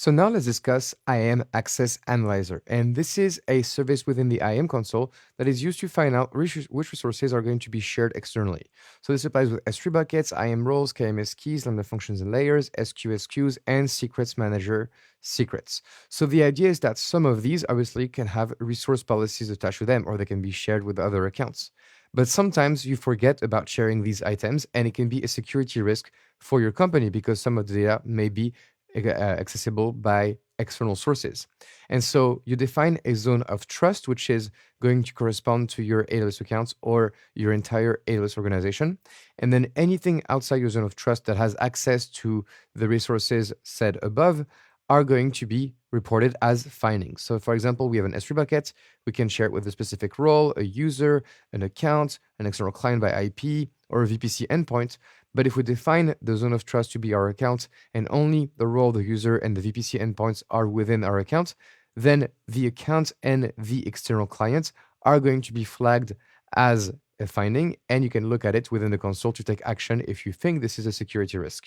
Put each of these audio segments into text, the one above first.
So now let's discuss IAM Access Analyzer. And this is a service within the IAM console that is used to find out which resources are going to be shared externally. So this applies with S3 buckets, IAM roles, KMS keys, Lambda functions and layers, SQS queues, and secrets manager secrets. So the idea is that some of these obviously can have resource policies attached to them, or they can be shared with other accounts. But sometimes you forget about sharing these items, and it can be a security risk for your company because some of the data may be accessible by external sources. And so you define a zone of trust, which is going to correspond to your AWS accounts or your entire AWS organization. And then anything outside your zone of trust that has access to the resources said above are going to be reported as findings. So for example, we have an S3 bucket. We can share it with a specific role, a user, an account, an external client by IP, or a VPC endpoint. But if we define the zone of trust to be our account and only the role, the user, and the VPC endpoints are within our account, then the account and the external client are going to be flagged as a finding, and you can look at it within the console to take action if you think this is a security risk.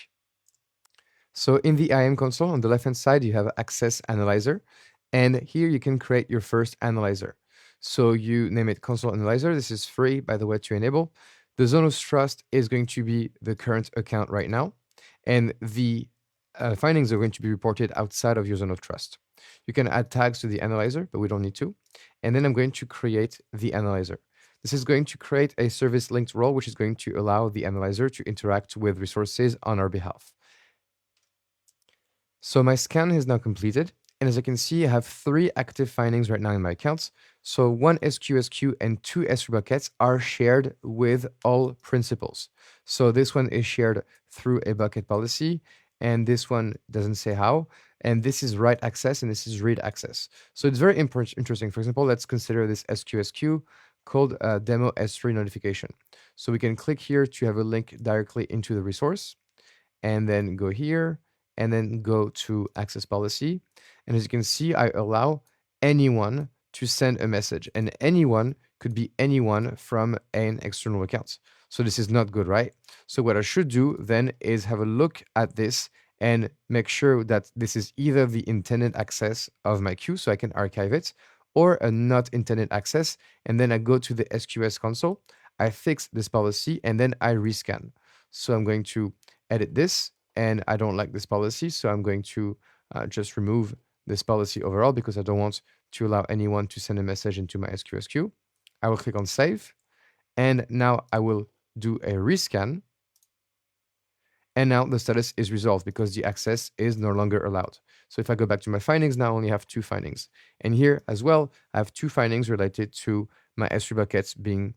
So in the IAM console, on the left-hand side, you have Access Analyzer, and here you can create your first analyzer. So you name it Console Analyzer. This is free, by the way, to enable. The zone of trust is going to be the current account right now, and the findings are going to be reported outside of your zone of trust. You can add tags to the analyzer, but we don't need to. And then I'm going to create the analyzer. This is going to create a service linked role, which is going to allow the analyzer to interact with resources on our behalf. So my scan is now completed. And as you can see, I have 3 active findings right now in my accounts. So 1 SQS queue and 2 S3 buckets are shared with all principals. So this one is shared through a bucket policy, and this one doesn't say how. And this is write access, and this is read access. So it's very interesting. For example, let's consider this SQS queue called demo S3 notification. So we can click here to have a link directly into the resource, and then go here, and then go to access policy. And as you can see, I allow anyone to send a message, and anyone could be anyone from an external account. So this is not good, right? So what I should do then is have a look at this and make sure that this is either the intended access of my queue, so I can archive it, or a not intended access. And then I go to the SQS console, I fix this policy, and then I rescan. So I'm going to edit this, and I don't like this policy, so I'm going to just remove this policy overall because I don't want to allow anyone to send a message into my SQS queue. I will click on save, and now I will do a rescan, and now the status is resolved because the access is no longer allowed. So if I go back to my findings, now I only have 2 findings. And here as well, I have 2 findings related to my S3 buckets being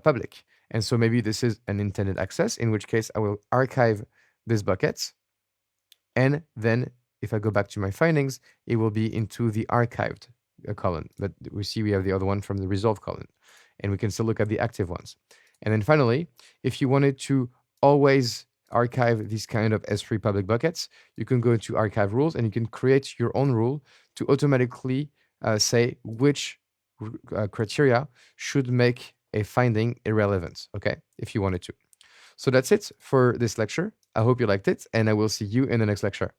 public. And so maybe this is an intended access, in which case I will archive this bucket. And then if I go back to my findings, it will be into the archived column. But we see we have the other one from the resolved column. And we can still look at the active ones. And then finally, if you wanted to always archive these kind of S3 public buckets, you can go to archive rules, and you can create your own rule to automatically say which criteria should make a finding irrelevant, okay, if you wanted to. So that's it for this lecture. I hope you liked it, and I will see you in the next lecture.